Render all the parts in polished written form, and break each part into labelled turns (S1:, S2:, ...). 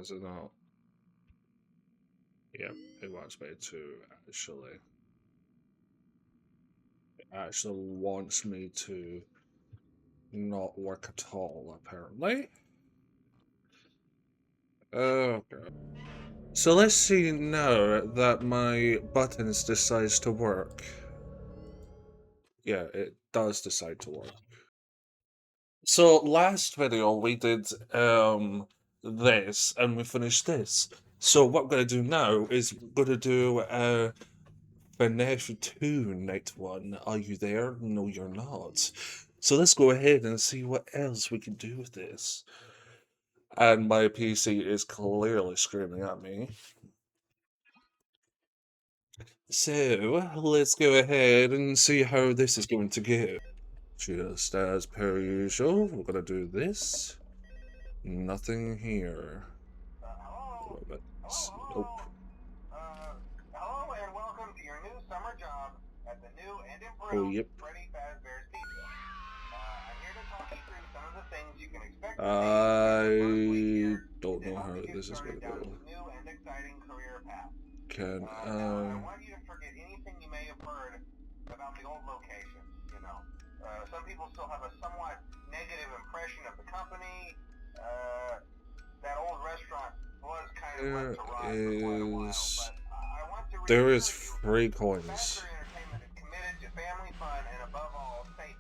S1: is it not? Yep, it wants me to actually. It actually wants me to not work at all, apparently. Okay. So let's see now that my buttons decides to work. Yeah, it does decide to work. So last video we did this and we finished this. So what I'm gonna do now is gonna do FNAF 2 Night 1. Are you there? No, you're not. So let's go ahead and see what else we can do with this. And my PC is clearly screaming at me. So let's go ahead and see how this is going to go. Just as per usual, we're gonna do this. Nothing here. Nope.
S2: Hello and welcome to your new summer job at the new and improved
S1: Oh, yep.
S2: Freddy Fazbear's Pizza. I'm here to talk you through some of the things you can expect to
S1: I don't know how this is going to go.
S2: New and exciting career path.
S1: Can
S2: I want you to forget anything you may have heard about the old location. You know, some people still have a somewhat negative impression of the company. That old restaurant was kind of left to rot for quite a while, but I want to
S1: there is free coins.
S2: Fazbear Entertainment is committed to family fun and above all safety.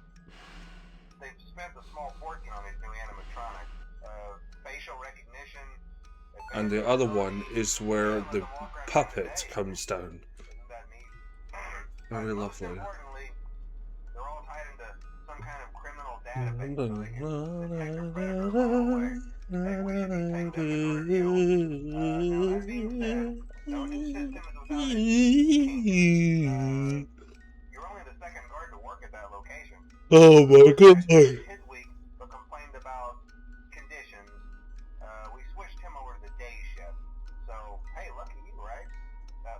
S2: They've spent a small fortune on these new animatronics, facial recognition.
S1: And the other one is where the puppet comes down.
S2: Isn't that neat?
S1: Very
S2: Most
S1: lovely.
S2: importantly, they're all tied into some kind of criminal database, so they can detect a predator far away. Hey, we should be taking them to review. Now that being said, no new system is without its you're only the second guard to work at that location.
S1: Oh my goodness.
S2: His week, but complained about conditions. We switched him over to the day shift. So, hey, lucky you, right?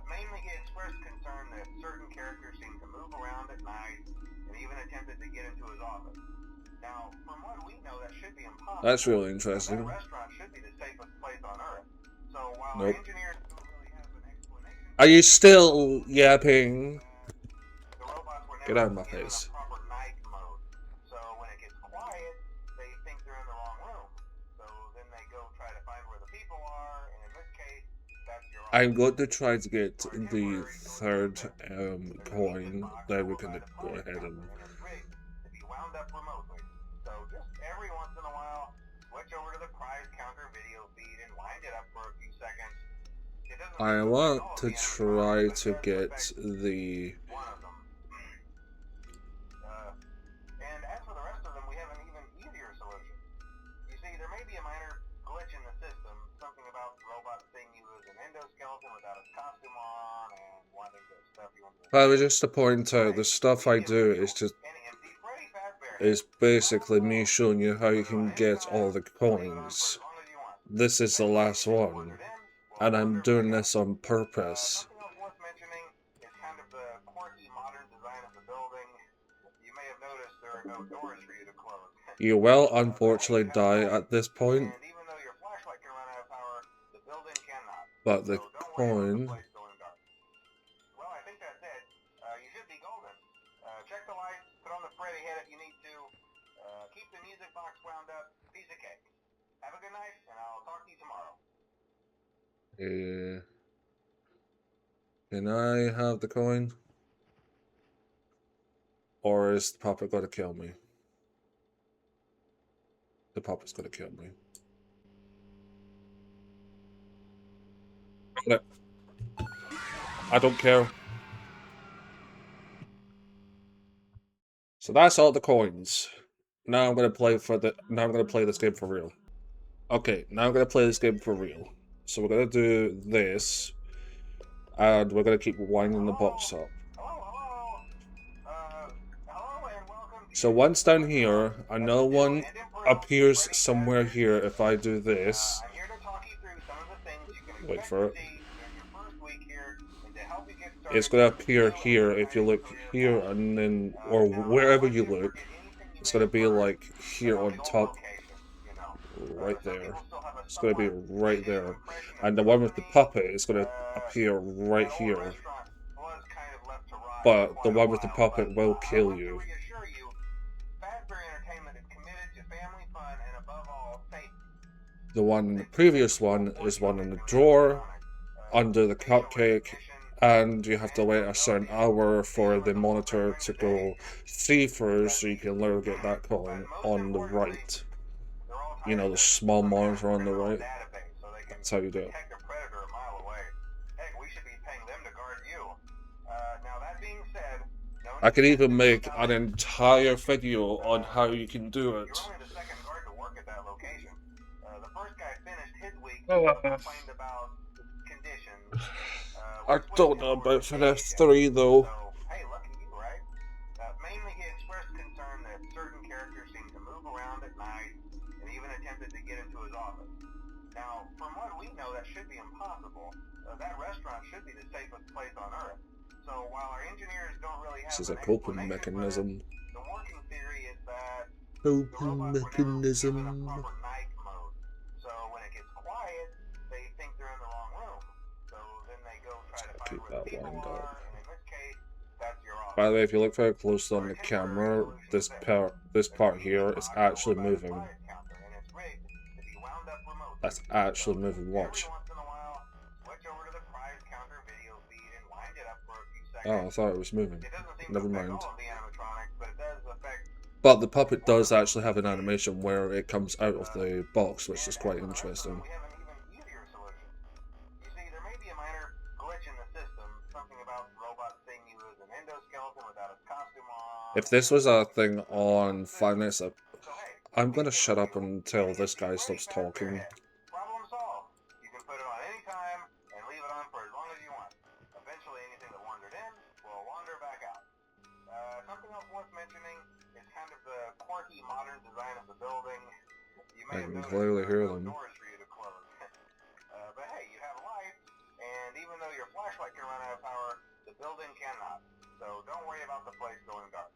S2: Mainly he expressed concern that certain characters seem to move around at night and even attempted to get into his office. Now, from what we know, that should be impossible.
S1: That's really interesting.
S2: That restaurant should be the safest place on Earth. So while
S1: Nope.
S2: engineers don't really have an explanation,
S1: Are you still yapping?
S2: the robots were
S1: Get
S2: never
S1: out of my
S2: given
S1: face.
S2: a proper night mode. So when it gets quiet, they think they're in the wrong room. So then they go try to find where the people are, and in this case, that's your
S1: I'm going to try to get the third coin, then we can go ahead and...
S2: to be wound up remotely. So just every once in a while, switch over to the prize counter video feed and wind it up for a few seconds.
S1: I want to try to get the...
S2: One of them. And as for the rest of them, we have an even easier solution. You see, there may be a minor glitch in the system, something about the robot seeing you as an endoskeleton without its costume on, and wanting to stuff you into
S1: But just to point out, the stuff I do is basically me showing you how you can get all the coins. This is the last one, and I'm doing this on purpose.
S2: Something else worth mentioning is kind of the quirky modern design of the building. You may have noticed there are no doors for you to close.
S1: You will unfortunately die at this point,
S2: And even though your flashlight can run out of power, the building cannot.
S1: but the
S2: So don't worry about the
S1: coin...
S2: place going dark. Well, I think that's it. You should be golden. Check the lights, put on the Freddy head if you need to. Keep the music box wound up. Piece of cake. Have a good night, and I'll talk to you tomorrow.
S1: Can I have the coin? Or is the puppet going to kill me? The puppet's going to kill me. I don't care. So that's all the coins. Now I'm gonna play this game for real. Okay, now I'm gonna play this game for real. So we're gonna do this, and we're gonna keep winding the box up. So once down here, another one appears somewhere here if I do this. Wait for it. It's gonna appear here if you look here, and then, or wherever you look, it's gonna be like here on top, right
S2: Some
S1: there.
S2: people still have a
S1: It's going to be
S2: somewhat
S1: right
S2: negative
S1: there.
S2: impression of
S1: And the
S2: the
S1: one with the
S2: company.
S1: puppet is going to appear right
S2: That old
S1: here.
S2: restaurant was kind of left to rot for
S1: But the
S2: quite a
S1: one with the
S2: while, but
S1: puppet will
S2: I
S1: kill
S2: want to
S1: you.
S2: reassure you, Fazbear Entertainment is committed to family fun and above all, safety.
S1: The one in the
S2: They've taken
S1: previous
S2: full
S1: one is
S2: portion
S1: one in the
S2: in the
S1: drawer,
S2: animatronic.
S1: under the
S2: Facial
S1: cupcake,
S2: recognition,
S1: and you have to
S2: enhanced
S1: wait a certain
S2: mobility.
S1: hour
S2: See
S1: for
S2: you at
S1: the
S2: the holographic
S1: monitor
S2: ring
S1: to
S2: today.
S1: go see first,
S2: That's
S1: so you
S2: easy.
S1: can literally get that
S2: But
S1: coin
S2: most
S1: on the
S2: importantly,
S1: right.
S2: they're all
S1: You know,
S2: tied
S1: the
S2: to
S1: small
S2: some kind of
S1: monitor on the
S2: criminal
S1: right.
S2: database so they can
S1: That's how you do it.
S2: detect a predator a mile away. Heck, we should be paying them to guard you. Now that being said, no
S1: I
S2: need
S1: could
S2: to get
S1: even
S2: too
S1: make
S2: about
S1: an
S2: it.
S1: entire video on how you can do
S2: You're
S1: it.
S2: only the second guard to work at that location. The first guy finished his week
S1: Uh,
S2: but complained about conditions. We
S1: I
S2: switched
S1: don't
S2: him
S1: know
S2: over
S1: about
S2: to day
S1: FNAF
S2: shift.
S1: 3 though.
S2: So, hey, lucky you, right? Mainly he expressed concern that certain characters seem to move around at night and even attempted to get into his office. Now, from what we know, that should be impossible. That restaurant should be the safest place on Earth. So while our engineers don't really
S1: This
S2: have
S1: is a
S2: an
S1: coping
S2: explanation for this,
S1: mechanism.
S2: the working theory is that the
S1: Coping
S2: robots were never given a
S1: mechanism.
S2: proper night mode. So when it gets quiet, they think they're in the wrong room. So then they go try to find
S1: Keep
S2: where the
S1: that
S2: people
S1: wound up.
S2: are, and in this case, that's your
S1: By the
S2: office.
S1: way, if you look very closely on
S2: Our
S1: the
S2: temporary
S1: camera,
S2: solution is
S1: this
S2: this.
S1: part
S2: There's a
S1: here
S2: music
S1: is
S2: box over
S1: actually
S2: by the
S1: moving.
S2: prize counter, and it's rigged to be wound up remotely.
S1: That's
S2: So
S1: actually
S2: just
S1: moving.
S2: every
S1: Watch.
S2: once in a while, switch over to the prize counter video feed and wind it up for a few
S1: Oh, I
S2: seconds.
S1: thought it was moving.
S2: It doesn't seem to
S1: Never
S2: affect
S1: mind.
S2: all of the animatronics, but it does affect
S1: But the puppet
S2: one of
S1: does
S2: them.
S1: actually have an animation where it comes out of the box, which is
S2: And
S1: quite
S2: as for the rest of them,
S1: interesting.
S2: we have an even easier solution. You see, there may be a minor glitch in the system, something about robots seeing you as an endoskeleton without its costume on,
S1: If this was a thing
S2: or
S1: on
S2: consistent.
S1: 5 minutes up,
S2: So hey,
S1: I'm
S2: we
S1: gonna
S2: can
S1: shut up
S2: review
S1: until
S2: any
S1: this
S2: of these
S1: guy
S2: ready
S1: stops
S2: Fazbear
S1: talking.
S2: heads. Problem solved. You can put it on any time and leave it on for as long as you want. Eventually, anything that wandered in will wander back out. Something else worth mentioning is kind of the quirky modern design of the building. You may
S1: I
S2: have
S1: can
S2: noticed
S1: clearly
S2: there are
S1: hear
S2: no
S1: them.
S2: doors for you to close. But hey, you have lights, and even though your flashlight can run out of power, the building cannot. So don't worry about the place going dark.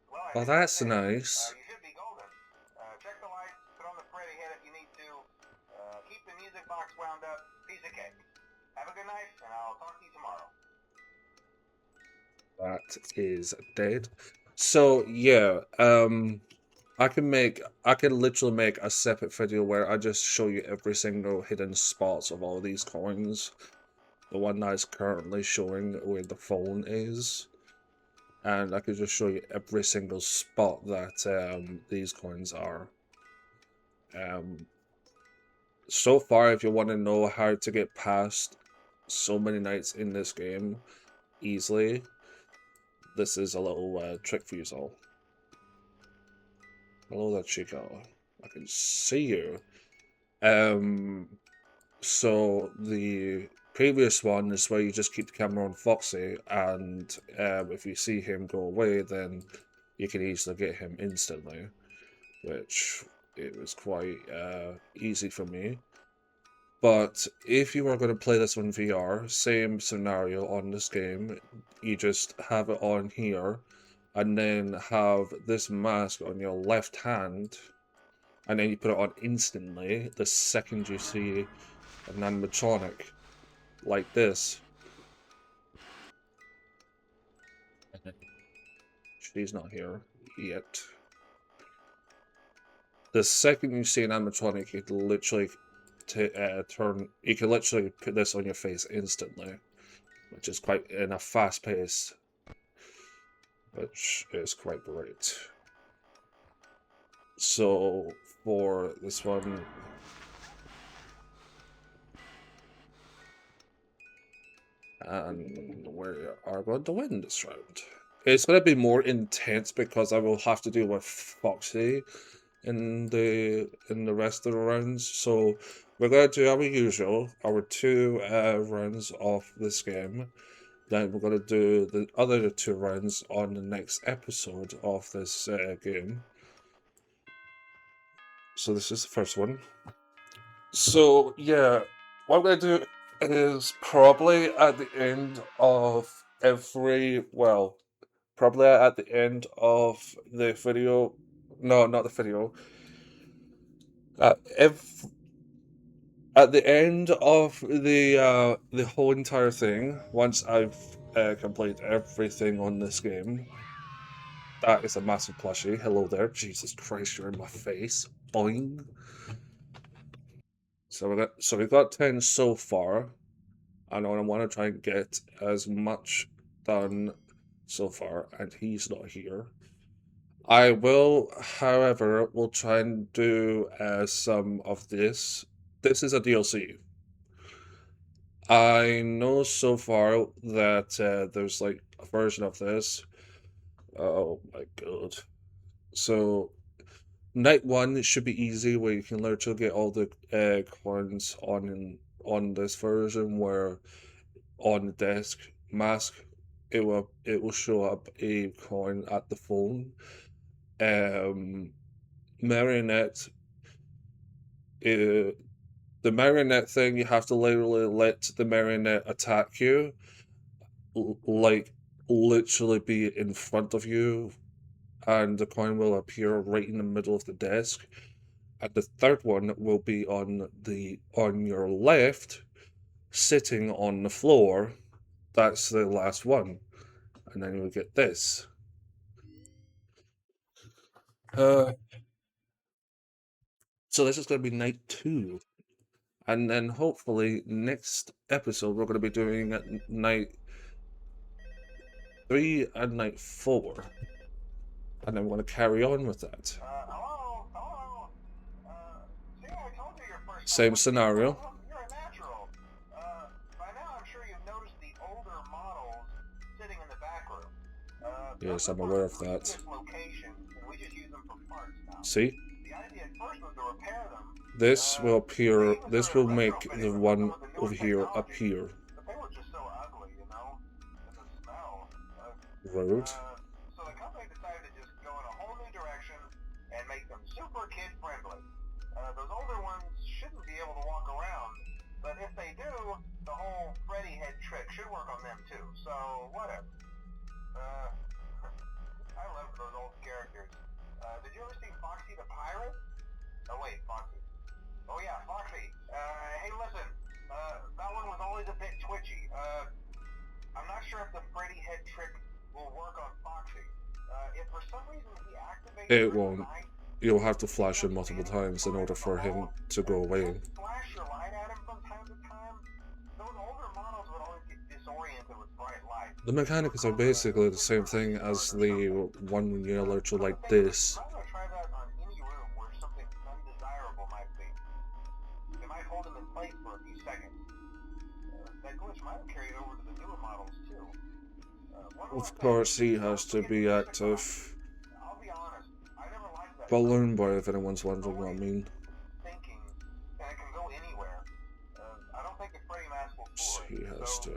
S2: Well, I
S1: Oh,
S2: think that's
S1: that's
S2: it.
S1: nice.
S2: You should be golden. Check the lights, put on the Freddy head if you need to. Keep the music box wound up. Piece of cake. Have a good night, and I'll talk to you tomorrow.
S1: That is dead. So yeah, I can literally make a separate video where I just show you every single hidden spots of all these coins. The one that is currently showing where the phone is. And I could just show you every single spot that these coins are. So far, if you want to know how to get past so many nights in this game easily, this is a little trick for you all. Hello there, Chico. I can see you. So the previous one is where you just keep the camera on Foxy, and if you see him go away, then you can easily get him instantly, which it was quite easy for me. But if you are going to play this on VR, same scenario on this game, you just have it on here, and then have this mask on your left hand, and then you put it on instantly the second you see an animatronic like this. She's not here yet. The second you see an animatronic, you can literally you can literally put this on your face instantly, which is quite in a fast pace, which is quite great. So for this one, and we are going to win this round. It's going to be more intense because I will have to deal with Foxy in the rest of the rounds. So we're going to do our usual, our two rounds of this game. Then we're going to do the other two rounds on the next episode of this game. So this is the first one. So yeah, what I'm going to do is probably at the end of probably at the end of the video. No, not the video. If at the end of the whole entire thing, once I've completed everything on this game, that is a massive plushie. Hello there, Jesus Christ, you're in my face. Boing. So we got 10 so far, and I want to try and get as much done so far, and he's not here. I will, however, will try and do some of this. This is a DLC. I know so far that there's like a version of this. Oh my god. So, night one should be easy, where you can literally get all the coins on this version, where on the desk mask it will show up a coin at the phone. Marionette, uh, the marionette thing, you have to literally let the marionette attack you, like literally be in front of you, and the coin will appear right in the middle of the desk. And the third one will be on your left, sitting on the floor. That's the last one, and then you'll get this. Uh, so this is going to be night 2. And then hopefully next episode we're going to be doing night 3 and night 4. And then we're going to carry on with that.
S2: Hello? Hello? See, I told you your first
S1: Same scenario.
S2: You're a natural. By now I'm sure you've noticed the older models sitting in the back room.
S1: Yes, I'm aware of that.
S2: Location, and we just use them for parts now.
S1: See?
S2: The idea at first was to repair them.
S1: This will appear, this will make the one over here appear.
S2: But they were just so ugly, you know? And the smell.
S1: Rude.
S2: So the company decided to just go in a whole new direction and make them super kid-friendly. Those older ones shouldn't be able to walk around, but if they do, the whole Freddy head trick should work on them too, so whatever. I love those old characters. Did you ever see Foxy the Pirate? Oh wait, Foxy. Oh yeah, Foxy. Hey listen, that one was always a bit twitchy. I'm not sure if the Freddy head trick will work on Foxy. If for some reason he activates
S1: It won't. You'll have to flash him multiple times in order for him to go away.
S2: Flash your light at him from time to time. Those older models would always get disoriented with bright light.
S1: The mechanics are basically the same thing as the one when you literally like this.
S2: I'm gonna try that on any room where something undesirable might be. It might hold him in place for a few seconds. That glitch might have carried over to the newer models too.
S1: Of course, he has to be active.
S2: I'll be honest, I never liked that.
S1: Balloon Boy, if anyone's wondering what I mean.
S2: Thinking, and it can go anywhere. I don't think the Freddy mask will fool
S1: He has to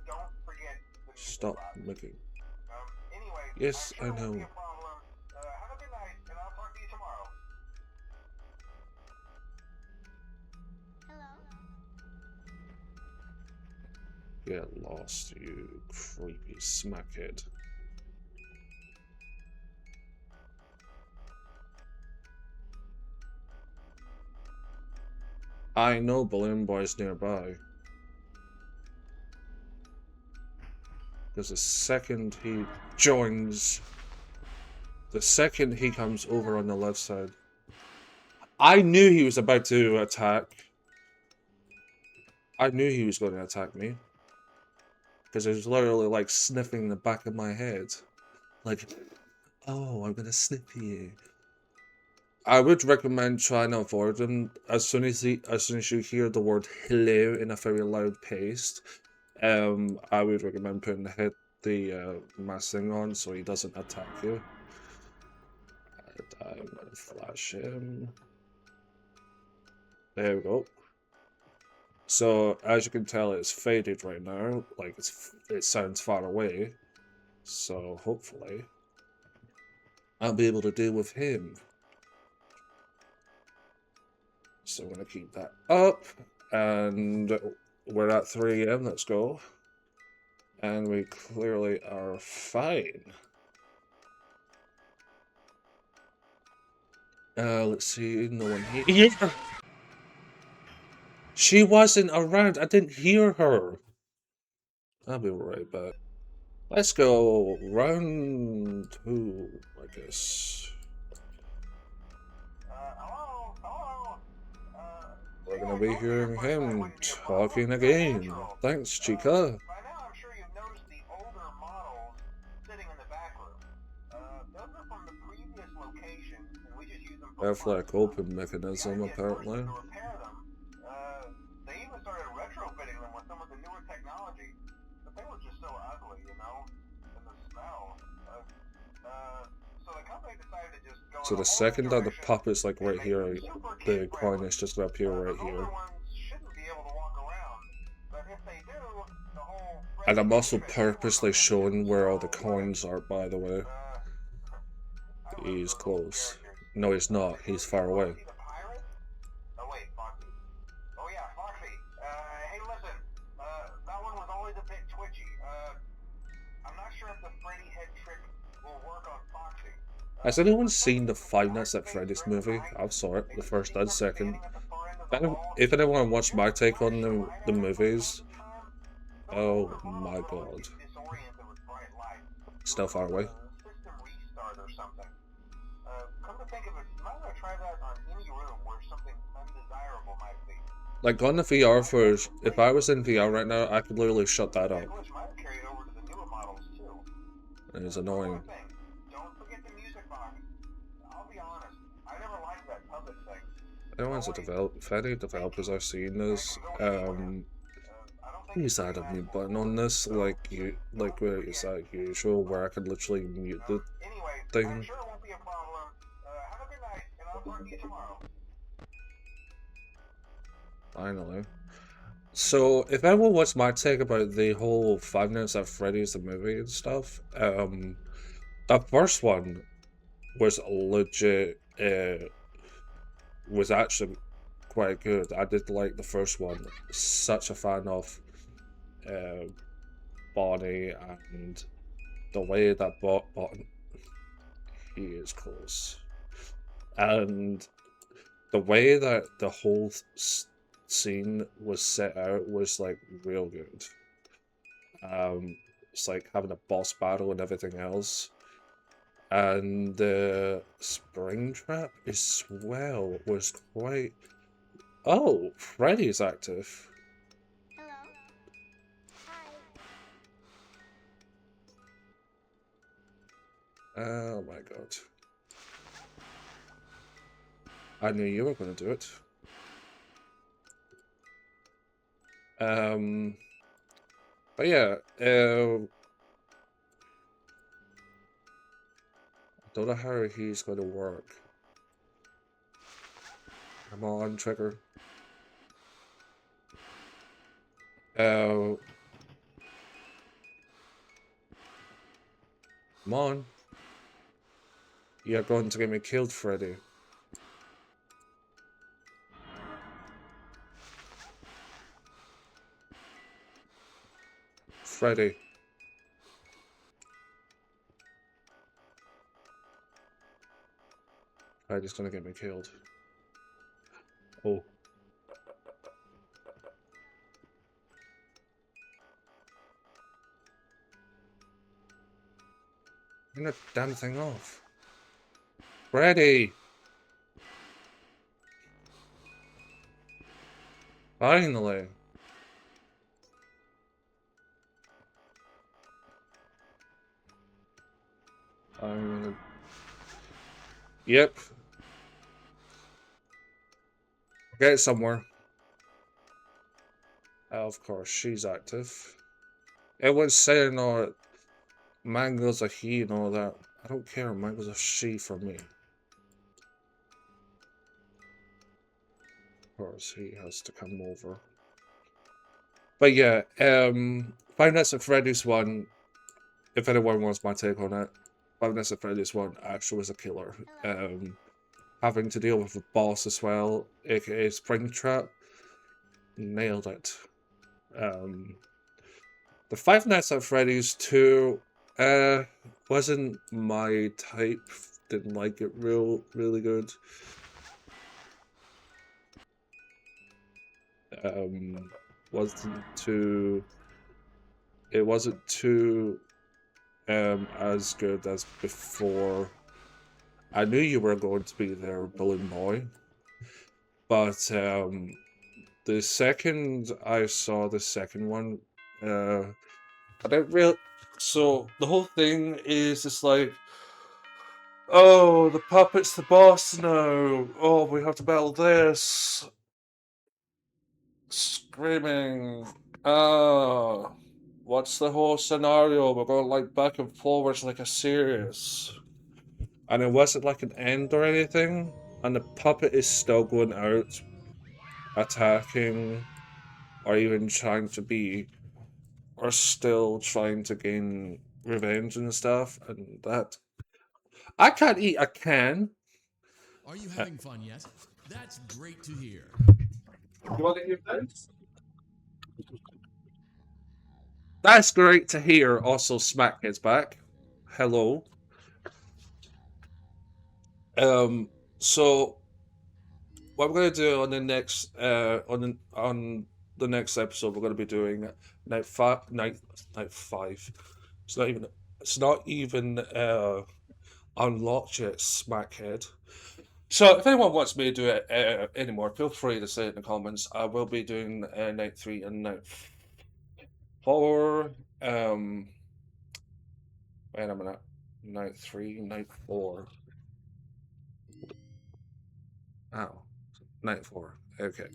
S2: don't forget the
S1: stop making.
S2: Anyway,
S1: Yes, I
S2: I'm sure it won't
S1: know.
S2: be a problem. Have a good night, and I'll talk to you tomorrow.
S1: Get lost, you creepy smackhead. I know Balloon Boy's nearby. Because the second he joins, the second he comes over on the left side, I knew he was about to attack. I knew he was going to attack me. Because he was literally like sniffing the back of my head. Like, oh, I'm going to sniff you. I would recommend trying to avoid him as soon as you hear the word hello in a very loud pace. I would recommend putting the mask thing on so he doesn't attack you. And I'm gonna flash him. There we go. So as you can tell, it's faded right now. Like it sounds far away. So hopefully, I'll be able to deal with him. So I'm going to keep that up, and we're at 3 AM, let's go. And we clearly are fine. Let's see, no one here. She wasn't around. I didn't hear her. I'll be right back. Let's go round 2, I guess.
S2: Hello? Hello?
S1: We're
S2: Yeah,
S1: gonna
S2: I
S1: be
S2: told you your
S1: hearing
S2: first night
S1: him
S2: wouldn't be a problem.
S1: talking
S2: Feel
S1: again.
S2: natural.
S1: Thanks, Chica.
S2: By now, I'm sure you've noticed the older models sitting in the back room. Those are from the previous location, and we just use them for
S1: Have
S2: fun
S1: like
S2: now.
S1: open
S2: The
S1: mechanism
S2: idea at first was
S1: apparently.
S2: to repair them. They even started retrofitting them with some of the newer technology, but they were just so ugly, you know, and the smell. So the company decided to just go
S1: So
S2: in
S1: the
S2: a whole new
S1: second that the
S2: direction
S1: puppet's like
S2: and
S1: right
S2: make them
S1: here,
S2: super kid
S1: the coin
S2: friendly.
S1: is just gonna appear right
S2: Those older
S1: here.
S2: ones shouldn't be able to walk around, but if they do, the whole
S1: And
S2: Freddy
S1: I'm
S2: day
S1: also
S2: trick should work on
S1: purposely
S2: them too.
S1: showing where all the
S2: So,
S1: coins are, by the way.
S2: I love
S1: He's
S2: those old
S1: close.
S2: characters.
S1: No, he's not.
S2: Before
S1: He's
S2: we
S1: far
S2: go, wanna
S1: away.
S2: see the pirate? Oh wait, Foxy. Oh yeah, Foxy. Hey listen, that one was always a bit twitchy. I'm not sure if the Freddy head trick will work on Foxy.
S1: Has
S2: But
S1: anyone
S2: for some
S1: seen the
S2: reason,
S1: Five
S2: it
S1: Nights at
S2: activates
S1: Freddy's
S2: during the
S1: movie?
S2: night.
S1: I saw it,
S2: And
S1: the
S2: if you
S1: first
S2: see
S1: and
S2: them
S1: second.
S2: standing at the far end of the hall,
S1: If anyone
S2: and
S1: watched
S2: here's
S1: my
S2: a
S1: take on
S2: flashing light
S1: the
S2: at them from time
S1: movies,
S2: to time, those
S1: oh
S2: older models
S1: my
S2: would always
S1: god.
S2: get disoriented with bright lights. It was
S1: Still far
S2: called
S1: away.
S2: a system restart or something. Come to think of it, you might want to try that on any room where something undesirable might be.
S1: Like on the VR first, if I was in VR right now, I could literally shut that
S2: That
S1: up.
S2: glitch might have carried over to the newer models too.
S1: And it's
S2: One more
S1: annoying.
S2: thing, don't forget the music box. I'll be honest, I never liked that puppet thing.
S1: Anyone's a if any developers I've seen this,
S2: I don't think
S1: please
S2: it's
S1: add
S2: very
S1: a mute
S2: magical.
S1: button on this,
S2: So,
S1: like where it's like usual, where I could literally mute the
S2: anyway, I'm
S1: thing.
S2: sure it won't be a problem. Have a good night, and I'll talk to you tomorrow.
S1: Finally. So, if anyone wants my take about the whole Five Nights at Freddy's the movie and stuff, the first one was legit, was actually quite good. I did like the first one. Such a fan of uh, Bonnie and the way that he is close. And the way that the whole scene was set out was like real good. It's like having a boss battle and everything else. And the spring trap as well was quite. Oh, Freddy's active.
S3: Hello. Hi.
S1: Oh my god. I knew you were going to do it. But yeah, don't know how he's going to work. Come on, trigger. Come on. You're going to get me killed, Freddy. Freddy. Freddy's gonna get me killed. Oh. Turn that damn thing off. Freddy! Finally! I'm gonna... Yep. Get it somewhere. Of course, she's active. Everyone's saying all Mango's a he and all that. I don't care, Mango's a she for me. Of course, he has to come over. But yeah, Five Nights at Freddy's one, if anyone wants my take on it, Five Nights at Freddy's one actually was a killer. Having to deal with a boss as well, aka Springtrap, nailed it. The Five Nights at Freddy's 2 wasn't my type didn't like it really good. Um, wasn't too it wasn't too as good as before. I knew you were going to be there, Balloon Boy, but the second I saw the second one, I don't really. So the whole thing is just like, oh, the puppet's the boss now. Oh, we have to battle this. Screaming. Ah, what's the whole scenario? We're going like back and forwards like a series. And it wasn't like an end or anything. And the puppet is still going out, attacking, or even trying to be, or still trying to gain revenge and stuff. And that. I can't eat a can.
S3: Are you
S1: Uh,
S3: having fun yet? That's great to hear.
S1: you want to hear that? That's great to hear. Also, Smack is back. Hello. Um, so what we're gonna do on the next on the next episode, we're gonna be doing night five. It's not even unlocked yet, Smackhead. So if anyone wants me to do it anymore, feel free to say it in the comments. I will be doing night three and night four. Wait a minute, night three, night four. Oh, night four. Okay.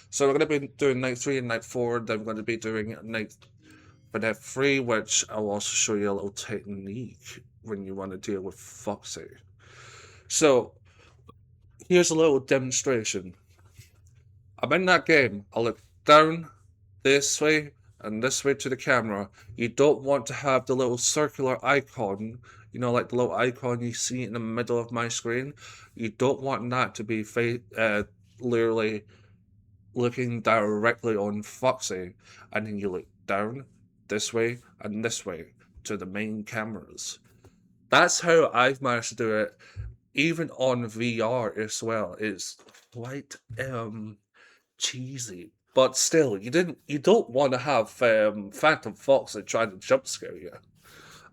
S1: So we're going to be doing night three and night four. Then we're going to be doing night FNAF 3, which I'll also show you a little technique when you want to deal with Foxy. So here's a little demonstration. I'm in that game. I look down this way and this way to the camera. You don't want to have the little circular icon, you know, like the little icon you see in the middle of my screen. You don't want that to be literally looking directly on Foxy, and then you look down this way and this way to the main cameras. That's how I've managed to do it, even on VR as well. It's quite cheesy, but still, you don't want to have Phantom Foxy trying to jump scare you.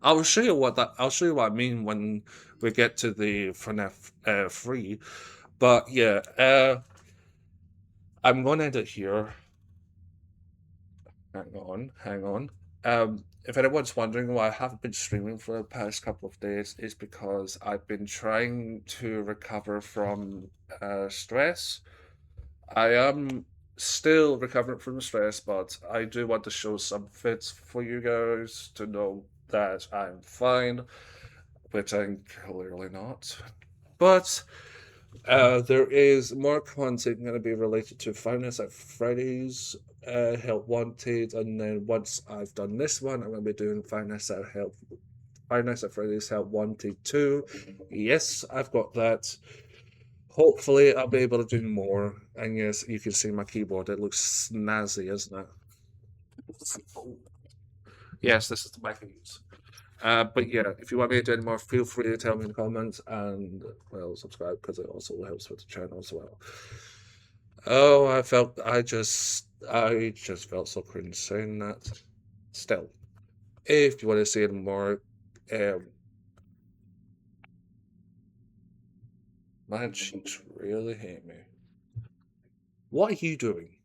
S1: I'll show you what I mean when we get to the FNAF 3. But yeah, I'm going to end it here. Hang on. If anyone's wondering why I haven't been streaming for the past couple of days, is because I've been trying to recover from stress. I am still recovering from stress, but I do want to show some fits for you guys to know that I'm fine, which I'm clearly not. But there is more content going to be related to Finance at Freddy's, Help Wanted, and then once I've done this one, I'm going to be doing Finance at Freddy's Help Wanted 2. Yes, I've got that. Hopefully, I'll be able to do more. And yes, you can see my keyboard. It looks snazzy, isn't it? Yes, this is the mic I use. But yeah, if you want me to do any more, feel free to tell me in the comments and, well, subscribe because it also helps with the channel as well. Oh, I just felt so cringe saying that. Still, if you want to see it more, um, my cheeks really hate me. What are you doing?